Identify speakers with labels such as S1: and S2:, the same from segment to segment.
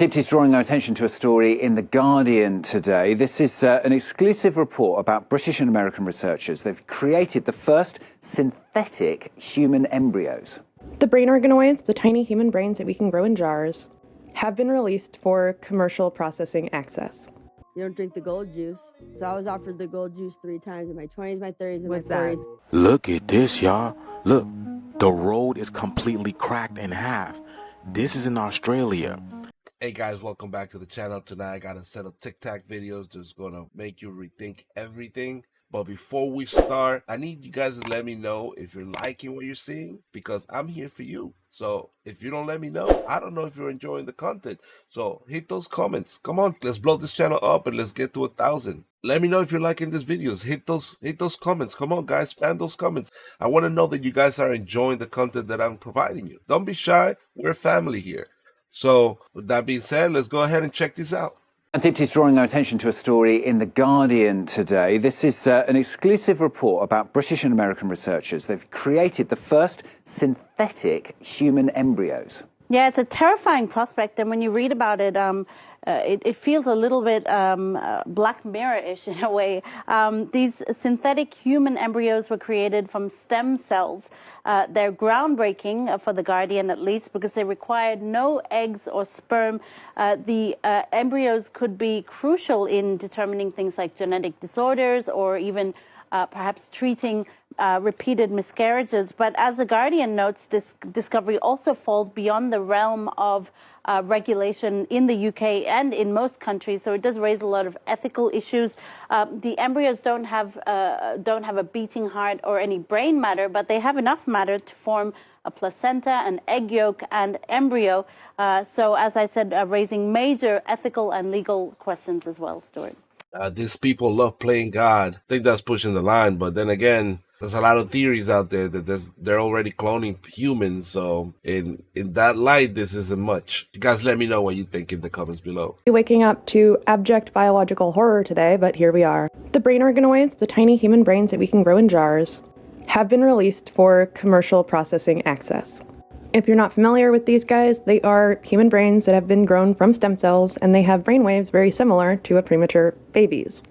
S1: Deep is drawing our attention to a story in The Guardian today. This is an exclusive report about British and American researchers. They've created the first synthetic human embryos.
S2: The brain organoids, the tiny human brains that we can grow in jars, have been released for commercial processing access.
S3: You don't drink the gold juice. So I was offered the gold juice 3 times in my 20s, my 30s, and
S4: What's
S3: my 40s.
S4: that?
S5: Look at this, y'all. Look, the road is completely cracked in half. This is in Australia.
S6: Hey guys, welcome back to the channel. Tonight I got a set of tic-tac videos that's gonna make you rethink everything. But before we start, I need you guys to let me know if you're liking what you're seeing, because I'm here for you. So if you don't let me know, I don't know if you're enjoying the content. So hit those comments. Come on, let's blow this channel up and let's get to 1,000. Let me know if you're liking these videos. Hit those comments. Come on guys, spam those comments. I want to know that you guys are enjoying the content that I'm providing you. Don't be shy. We're a family here. So with that being said, let's go ahead and check this out.
S1: Deep is drawing our attention to a story in The Guardian today. This is an exclusive report about British and American researchers. They've created the first synthetic human embryos.
S7: Yeah, it's a terrifying prospect, and when you read about it, it feels a little bit Black Mirror-ish in a way. These synthetic human embryos were created from stem cells. They're groundbreaking, for The Guardian at least, because they required no eggs or sperm. The embryos could be crucial in determining things like genetic disorders or even perhaps treating repeated miscarriages. But as The Guardian notes, this discovery also falls beyond the realm of regulation in the UK and in most countries, so it does raise a lot of ethical issues. The embryos don't have a beating heart or any brain matter, but they have enough matter to form a placenta, an egg yolk, and embryo. So as I said, raising major ethical and legal questions as well, Stuart.
S6: These people love playing God. I think that's pushing the line, but then again, there's a lot of theories out there that they're already cloning humans. So in that light, this isn't much. You guys let me know what you think in the comments below.
S2: Waking up to abject biological horror today, but here we are. The brain organoids, the tiny human brains that we can grow in jars, have been released for commercial processing access. If you're not familiar with these guys, they are human brains that have been grown from stem cells, and they have brainwaves very similar to a premature baby's.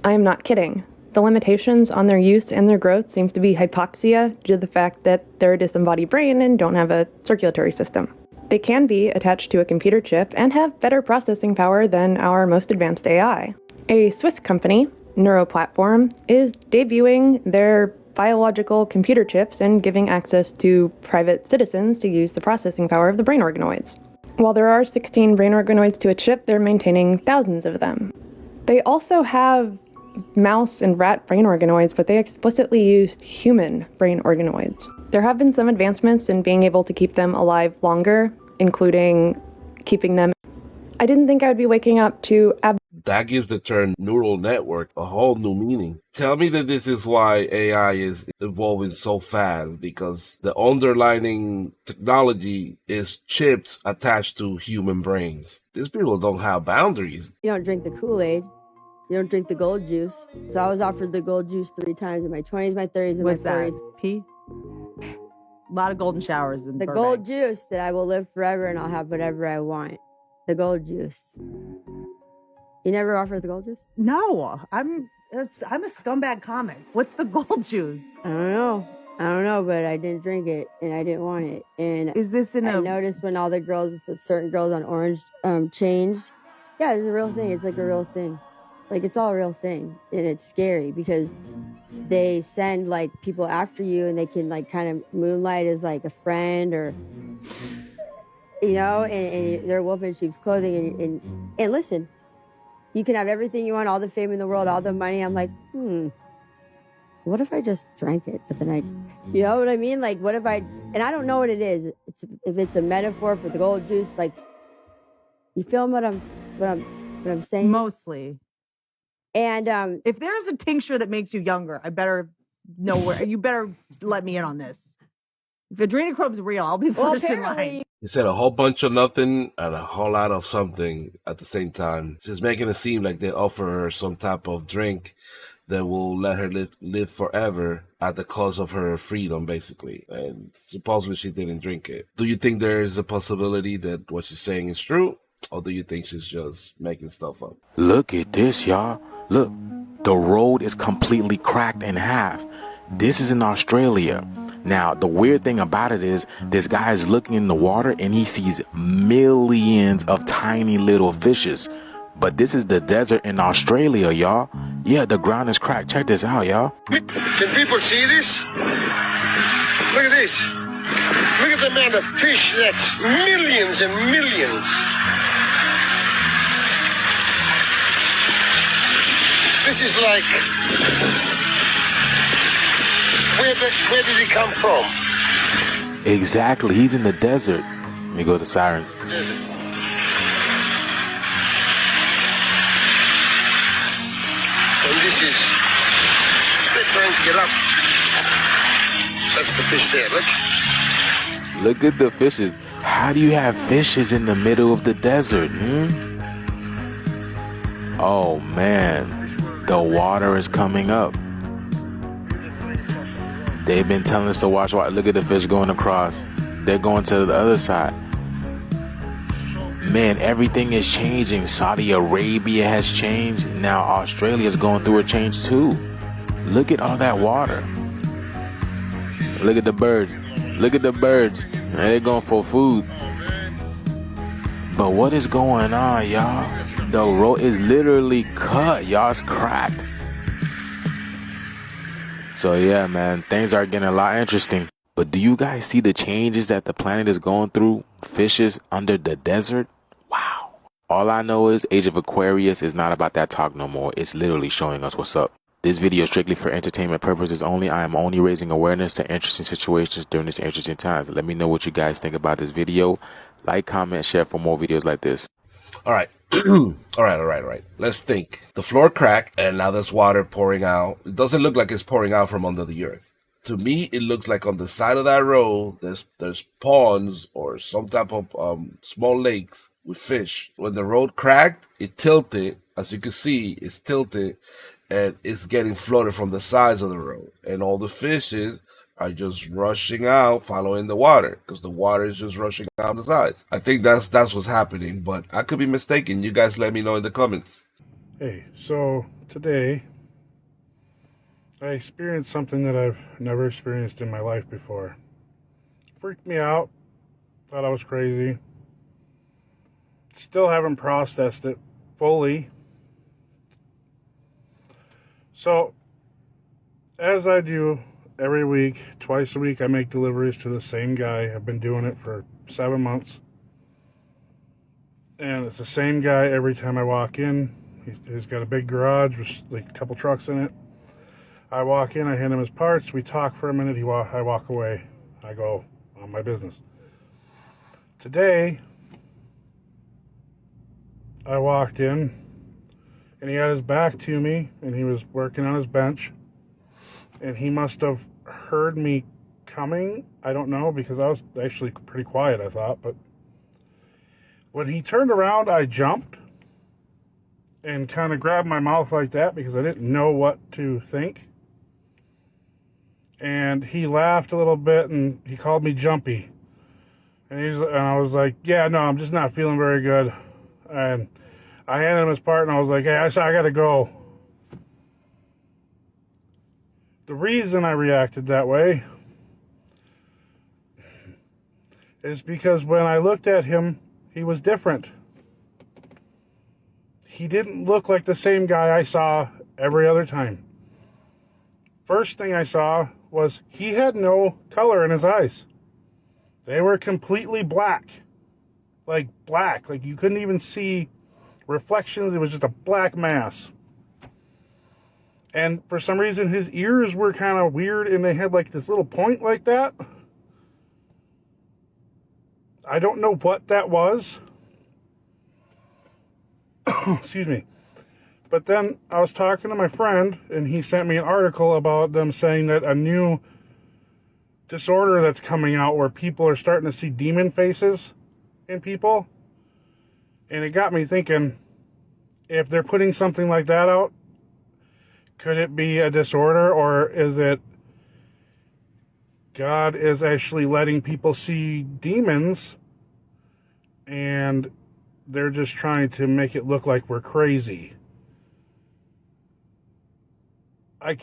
S2: I am not kidding. The limitations on their use and their growth seems to be hypoxia due to the fact that they're a disembodied brain and don't have a circulatory system. They can be attached to a computer chip and have better processing power than our most advanced AI. A Swiss company, Neuroplatform, is debuting their biological computer chips and giving access to private citizens to use the processing power of the brain organoids. While there are 16 brain organoids to a chip, they're maintaining thousands of them. They also have mouse and rat brain organoids, but they explicitly used human brain organoids. There have been some advancements in being able to keep them alive longer, including keeping them. I didn't think I would be waking up to
S6: That gives the term neural network a whole new meaning. Tell me that this is why AI is evolving so fast, because the underlying technology is chips attached to human brains. These people don't have boundaries.
S3: You don't drink the Kool-Aid. You don't drink the gold juice. So I was offered the gold juice 3 times in my 20s, my 30s, and
S4: What's
S3: my 40s.
S4: that? Pee? A lot of golden showers in
S3: The
S4: Burbank.
S3: gold juice that I will live forever and I'll have whatever I want. The gold juice. You never offered the gold juice?
S4: No, I'm a scumbag comic. What's the gold juice?
S3: I don't know, but I didn't drink it and I didn't want it. And
S4: Is this in
S3: I
S4: a...
S3: noticed when all the girls, certain girls on Orange changed. Yeah, it's a real thing. It's like a real thing. Like, it's all a real thing. And it's scary because they send, like, people after you and they can, like, kind of moonlight as, like, a friend or, you know, and they're wolf in sheep's clothing. And listen, you can have everything you want, all the fame in the world, all the money. I'm like, what if I just drank it? But then you know what I mean? Like, what if and I don't know what it is. If it's a metaphor for the gold juice, like, you feel what I'm saying?
S4: Mostly.
S3: And
S4: If there's a tincture that makes you younger, I better know where. You better let me in on this. If adrenochrome's real, I'll be first in line.
S6: He said a whole bunch of nothing and a whole lot of something at the same time. Just making it seem like they offer her some type of drink that will let her live forever at the cost of her freedom, basically. And supposedly she didn't drink it. Do you think there is a possibility that what she's saying is true? Or do you think she's just making stuff up?
S5: Look at this, y'all. Look, the road is completely cracked in half. This is in Australia. Now, the weird thing about it is this guy is looking in the water and he sees millions of tiny little fishes. But this is the desert in Australia, y'all. Yeah, the ground is cracked. Check this out, y'all.
S8: Can people see this? Look at this. Look at the amount of fish. That's millions and millions. This is like, where did it come from?
S5: Exactly. He's in the desert. Let me go to the sirens.
S8: And this is, they're trying to get up. That's the fish there, look.
S5: Look at the fishes. How do you have fishes in the middle of the desert? Oh, man. The water is coming up. They've been telling us to watch. Look at the fish going across. They're going to the other side. Man, everything is changing. Saudi Arabia has changed. Now Australia is going through a change too. Look at all that water. Look at the birds. Look at the birds. They're going for food. But what is going on, y'all? The road is literally cut. Y'all, it's cracked. So yeah, man, things are getting a lot interesting. But do you guys see the changes that the planet is going through? Fishes under the desert? Wow. All I know is Age of Aquarius is not about that talk no more. It's literally showing us what's up. This video is strictly for entertainment purposes only. I am only raising awareness to interesting situations during this interesting times. Let me know what you guys think about this video. Like, comment, share for more videos like this.
S6: All right. All right. Let's think. The floor cracked and now there's water pouring out. It doesn't look like it's pouring out from under the earth. To me, it looks like on the side of that road, there's ponds or some type of small lakes with fish. When the road cracked, it tilted. As you can see, it's tilted and it's getting flooded from the sides of the road. And all the fishes are just rushing out, following the water, because the water is just rushing down the sides. I think that's what's happening, but I could be mistaken. You guys let me know in the comments.
S9: Hey, so today I experienced something that I've never experienced in my life before. Freaked me out. Thought I was crazy. Still haven't processed it fully. So, as I do every week, twice a week, I make deliveries to the same guy. I've been doing it for 7 months. And it's the same guy every time I walk in. He's got a big garage with like a couple trucks in it. I walk in, I hand him his parts, we talk for a minute, I walk away. I go on my business. Today, I walked in, and he had his back to me, and he was working on his bench, and he must have heard me coming. I don't know, because I was actually pretty quiet, I thought, but when he turned around, I jumped and kind of grabbed my mouth like that because I didn't know what to think. And he laughed a little bit, and he called me jumpy. And I was like, yeah, no, I'm just not feeling very good. And I handed him his part, and I was like, hey, I got to go. The reason I reacted that way is because when I looked at him, he was different. He didn't look like the same guy I saw every other time. First thing I saw was he had no color in his eyes. They were completely black. Like you couldn't even see reflections. It was just a black mass. And for some reason, his ears were kind of weird, and they had like this little point like that. I don't know what that was. Excuse me. But then I was talking to my friend, and he sent me an article about them saying that a new disorder that's coming out where people are starting to see demon faces in people. And it got me thinking, if they're putting something like that out, could it be a disorder, or is it God is actually letting people see demons and they're just trying to make it look like we're crazy. I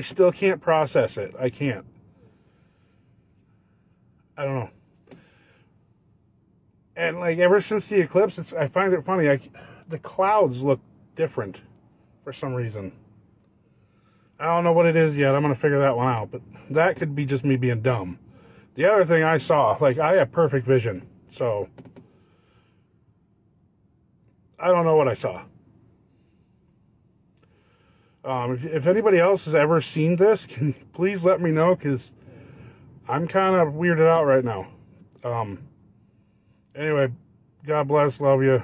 S9: still can't process it. I can't. I don't know. And like ever since the eclipse, I find it funny. The clouds look different for some reason. I don't know what it is yet. I'm going to figure that one out. But that could be just me being dumb. The other thing I saw, like I have perfect vision. So I don't know what I saw. If anybody else has ever seen this, can you please let me know? Because I'm kind of weirded out right now. Anyway, God bless. Love you.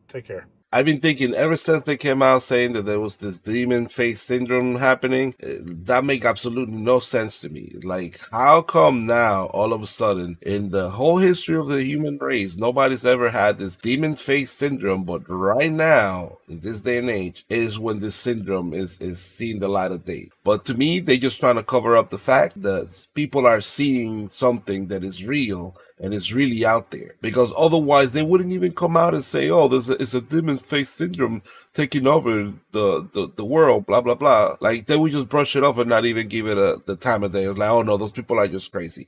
S9: Take care.
S6: I've been thinking ever since they came out saying that there was this demon face syndrome happening, that make absolutely no sense to me. Like, how come now, all of a sudden, in the whole history of the human race, nobody's ever had this demon face syndrome, but right now, in this day and age, is when this syndrome is seeing the light of day. But to me, they're just trying to cover up the fact that people are seeing something that is real and it's really out there, because otherwise they wouldn't even come out and say, oh, it's a demon face syndrome taking over the world, blah blah blah. Like, they would just brush it off and not even give it the time of day. It's like, oh no, those people are just crazy.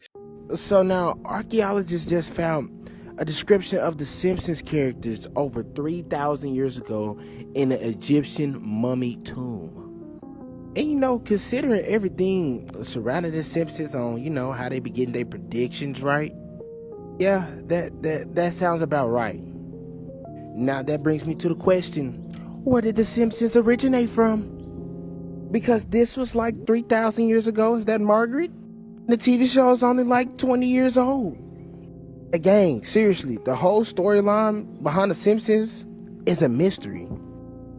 S10: So now archaeologists just found a description of the Simpsons characters over 3,000 years ago in an Egyptian mummy tomb. And you know, considering everything surrounding the Simpsons on, you know, how they be getting their predictions right, yeah, that sounds about right. Now that brings me to the question, where did the Simpsons originate from? Because this was like 3,000 years ago. Is that Margaret? The TV show is only like 20 years old. Gang, seriously, the whole storyline behind the Simpsons is a mystery.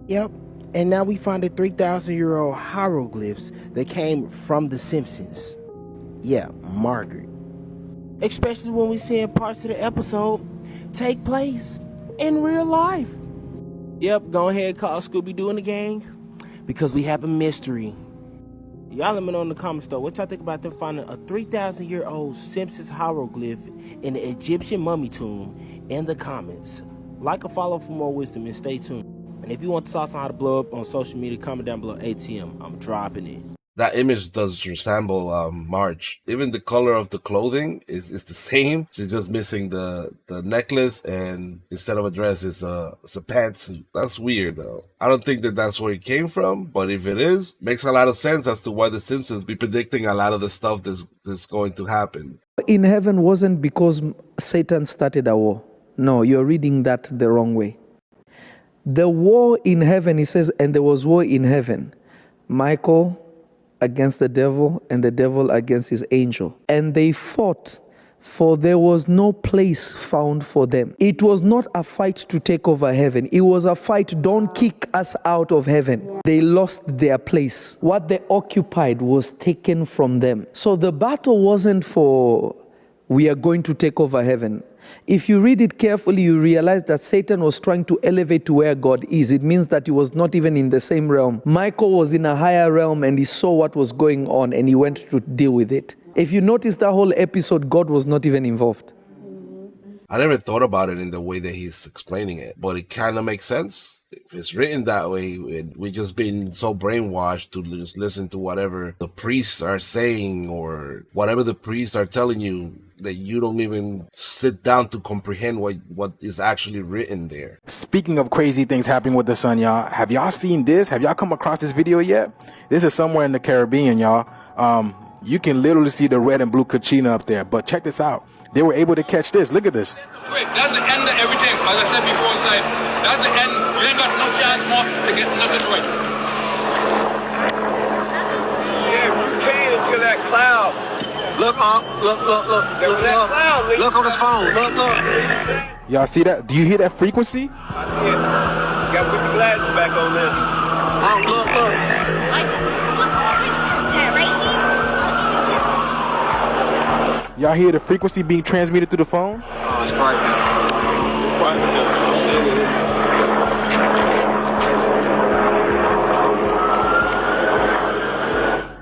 S10: Yep, and now we find the 3,000-year-old hieroglyphs that came from the Simpsons. Yeah, Margaret. Especially when we see parts of the episode take place in real life. Yep, go ahead, call Scooby-Doo and the gang, because we have a mystery. Y'all let me know in the comments though, what y'all think about them finding a 3,000-year-old Simpsons hieroglyph in the Egyptian mummy tomb in the comments. Like or follow for more wisdom and stay tuned. And if you want to talk on how to blow up on social media, comment down below ATM. I'm dropping it.
S6: That image does resemble Marge. Even the color of the clothing is the same. She's just missing the necklace, and instead of a dress, it's a pantsuit. That's weird, though. I don't think that's where it came from, but if it is, makes a lot of sense as to why the Simpsons be predicting a lot of the stuff that's going to happen.
S11: In heaven wasn't because Satan started a war. No, you're reading that the wrong way. The war in heaven, he says, and there was war in heaven. Michael against the devil, and the devil against his angel. And they fought, for there was no place found for them. It was not a fight to take over heaven. It was a fight, don't kick us out of heaven. They lost their place. What they occupied was taken from them. So the battle wasn't for, we are going to take over heaven. If you read it carefully, you realize that Satan was trying to elevate to where God is. It means that he was not even in the same realm. Michael was in a higher realm and he saw what was going on and he went to deal with it. If you notice that whole episode, God was not even involved.
S6: I never thought about it in the way that he's explaining it, but it kind of makes sense. If it's written that way, we've just been so brainwashed to just listen to whatever the priests are saying or whatever the priests are telling you, that you don't even sit down to comprehend what is actually written there.
S5: Speaking of crazy things happening with the sun, y'all, have y'all seen this? Have y'all come across this video yet? This is somewhere in the Caribbean, y'all. You can literally see the red and blue kachina up there, but check this out. They were able to catch this. Look at this.
S12: Wait, that's the end of everything. As I said before, that's the end. You ain't got no chance more to get nothing right. Yeah, you can't until that cloud. Look, look. Look on his phone. Look.
S5: Y'all see that? Do you hear that frequency?
S12: I see it. You gotta put your glasses back on there. Look.
S5: Y'all hear the frequency being transmitted through the phone?
S12: Oh, it's bright now. It's bright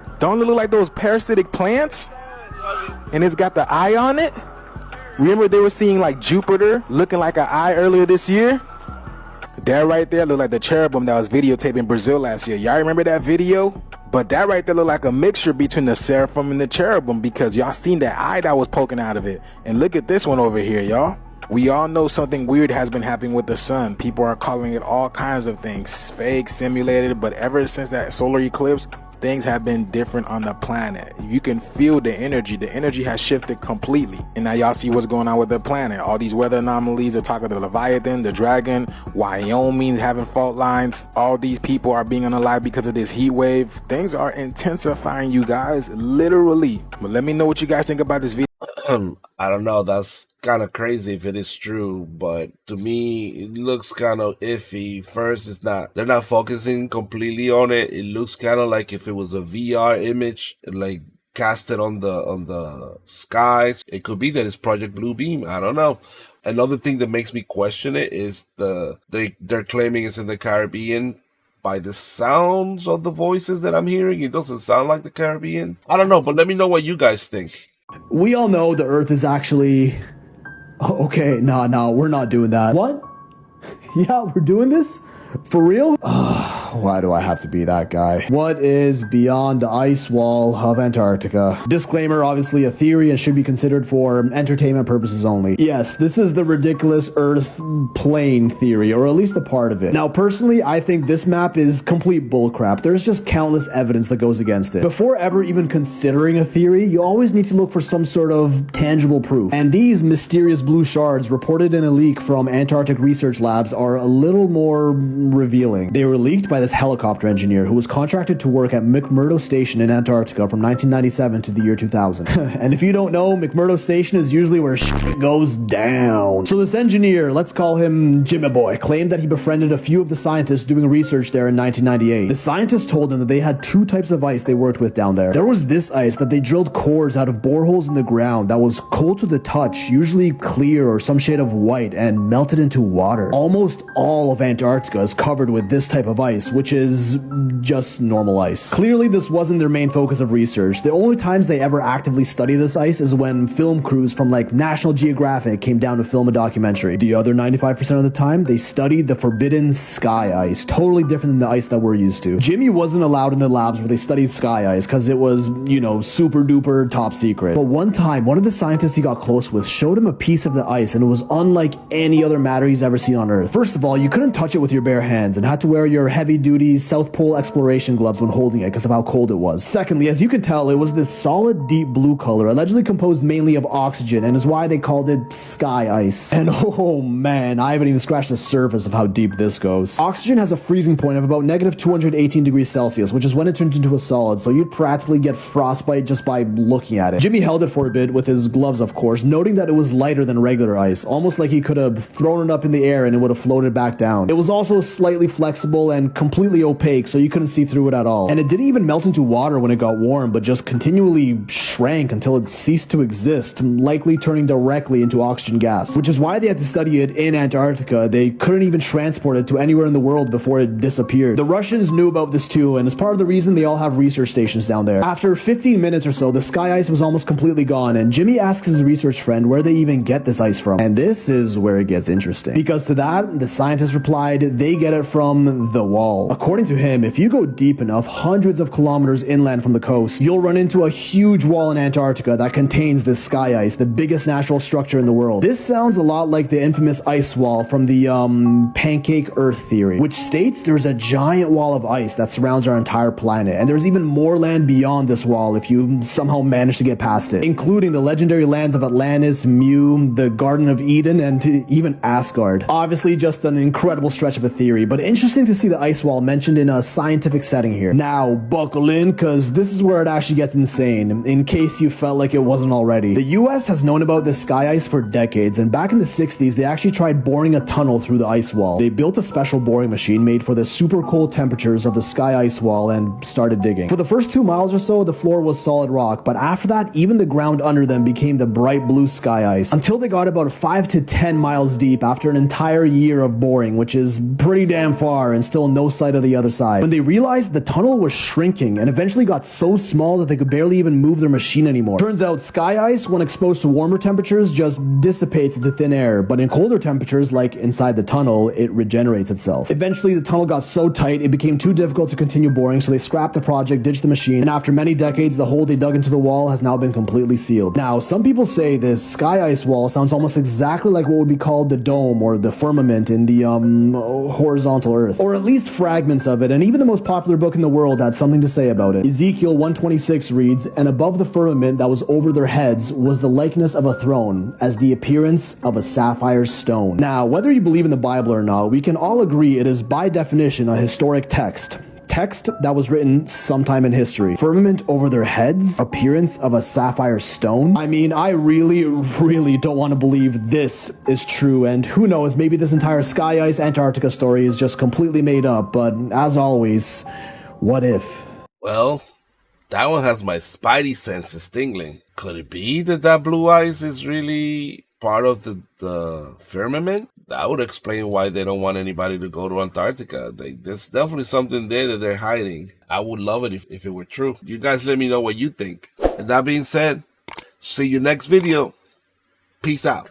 S12: now.
S5: Don't it look like those parasitic plants? And it's got the eye on it? Remember they were seeing like Jupiter looking like an eye earlier this year? That right there looked like the cherubim that was videotaped in Brazil last year. Y'all remember that video? But that right there looked like a mixture between the seraphim and the cherubim, because y'all seen that eye that was poking out of it. And look at this one over here, y'all. We all know something weird has been happening with the sun. People are calling it all kinds of things, fake, simulated, but ever since that solar eclipse, things have been different on the planet. You can feel the energy. The energy has shifted completely. And now y'all see what's going on with the planet. All these weather anomalies are talking the Leviathan, the dragon, Wyoming having fault lines. All these people are being unalive because of this heat wave. Things are intensifying, you guys, literally. But let me know what you guys think about this video.
S6: I don't know. That's kind of crazy if it is true, but to me, it looks kind of iffy. First, they're not focusing completely on it. It looks kind of like if it was a VR image, like casted on the skies. It could be that it's Project Blue Beam. I don't know. Another thing that makes me question it is they're claiming it's in the Caribbean. By the sounds of the voices that I'm hearing, it doesn't sound like the Caribbean. I don't know, but let me know what you guys think.
S13: We all know the Earth is actually... Okay, no, we're not doing that. What? Yeah, we're doing this? For real? Why do I have to be that guy? What is beyond the ice wall of Antarctica? Disclaimer, obviously a theory and should be considered for entertainment purposes only. Yes, this is the ridiculous Earth plane theory, or at least a part of it. Now, personally, I think this map is complete bullcrap. There's just countless evidence that goes against it. Before ever even considering a theory, you always need to look for some sort of tangible proof. And these mysterious blue shards reported in a leak from Antarctic research labs are a little more revealing. They were leaked by this helicopter engineer who was contracted to work at McMurdo Station in Antarctica from 1997 to the year 2000. And if you don't know, McMurdo Station is usually where shit goes down. So this engineer, let's call him Jimmy Boy, claimed that he befriended a few of the scientists doing research there in 1998. The scientists told him that they had two types of ice they worked with down there. There was this ice that they drilled cores out of boreholes in the ground that was cold to the touch, usually clear or some shade of white, and melted into water. Almost all of Antarctica is covered with this type of ice, which is just normal ice. Clearly, this wasn't their main focus of research. The only times they ever actively study this ice is when film crews from like National Geographic came down to film a documentary. The other 95% of the time, they studied the forbidden sky ice, totally different than the ice that we're used to. Jimmy wasn't allowed in the labs where they studied sky ice because it was, you know, super duper top secret. But one time, one of the scientists he got close with showed him a piece of the ice, and it was unlike any other matter he's ever seen on Earth. First of all, you couldn't touch it with your bare hands and had to wear your heavy-duty South Pole exploration gloves when holding it because of how cold it was. Secondly, as you can tell, it was this solid deep blue color, allegedly composed mainly of oxygen, and is why they called it sky ice. And oh man, I haven't even scratched the surface of how deep this goes. Oxygen has a freezing point of about negative 218 degrees Celsius, which is when it turns into a solid, so you'd practically get frostbite just by looking at it. Jimmy held it for a bit with his gloves, of course, noting that it was lighter than regular ice, almost like he could have thrown it up in the air and it would have floated back down. It was also slightly flexible and completely opaque, so you couldn't see through it at all. And it didn't even melt into water when it got warm, but just continually shrank until it ceased to exist, likely turning directly into oxygen gas, which is why they had to study it in Antarctica. They couldn't even transport it to anywhere in the world before it disappeared. The Russians knew about this too, and it's part of the reason they all have research stations down there. After 15 minutes or so, the sky ice was almost completely gone, and Jimmy asks his research friend where they even get this ice from. And this is where it gets interesting, because to that, the scientist replied, they get it from the wall. According to him, if you go deep enough, hundreds of kilometers inland from the coast, you'll run into a huge wall in Antarctica that contains this sky ice, the biggest natural structure in the world. This sounds a lot like the infamous ice wall from the pancake Earth theory, which states there's a giant wall of ice that surrounds our entire planet, and there's even more land beyond this wall if you somehow manage to get past it, including the legendary lands of Atlantis, Mu, the Garden of Eden, and even Asgard. Obviously just an incredible stretch of a theory, but interesting to see the ice wall mentioned in a scientific setting here. Now, buckle in, because this is where it actually gets insane, in case you felt like it wasn't already. The US has known about this sky ice for decades, and back in the 60s, they actually tried boring a tunnel through the ice wall. They built a special boring machine made for the super cold temperatures of the sky ice wall and started digging. For the first 2 miles or so, the floor was solid rock, but after that, even the ground under them became the bright blue sky ice, until they got about 5 to 10 miles deep after an entire year of boring, which is pretty damn far and still no sight of the other side. When they realized the tunnel was shrinking and eventually got so small that they could barely even move their machine anymore. Turns out sky ice, when exposed to warmer temperatures, just dissipates into thin air, but in colder temperatures, like inside the tunnel, it regenerates itself. Eventually, the tunnel got so tight it became too difficult to continue boring, so they scrapped the project, ditched the machine, and after many decades, the hole they dug into the wall has now been completely sealed. Now, some people say this sky ice wall sounds almost exactly like what would be called the dome or the firmament in the horizontal earth, or at least fragments of it, and even the most popular book in the world had something to say about it. Ezekiel 1:26 reads, "And above the firmament that was over their heads was the likeness of a throne, as the appearance of a sapphire stone." Now, whether you believe in the Bible or not, we can all agree it is by definition a historic text. Text that was written sometime in history. Firmament over their heads, appearance of a sapphire stone. I mean, I really don't want to believe this is true, and who knows, maybe this entire sky ice Antarctica story is just completely made up, but as always, what if?
S6: Well, that one has my spidey senses tingling. Could it be that blue ice is really part of the firmament? That would explain why they don't want anybody to go to Antarctica. There's definitely something there that they're hiding. I would love it if it were true. You guys let me know what you think. And that being said, see you next video. Peace out.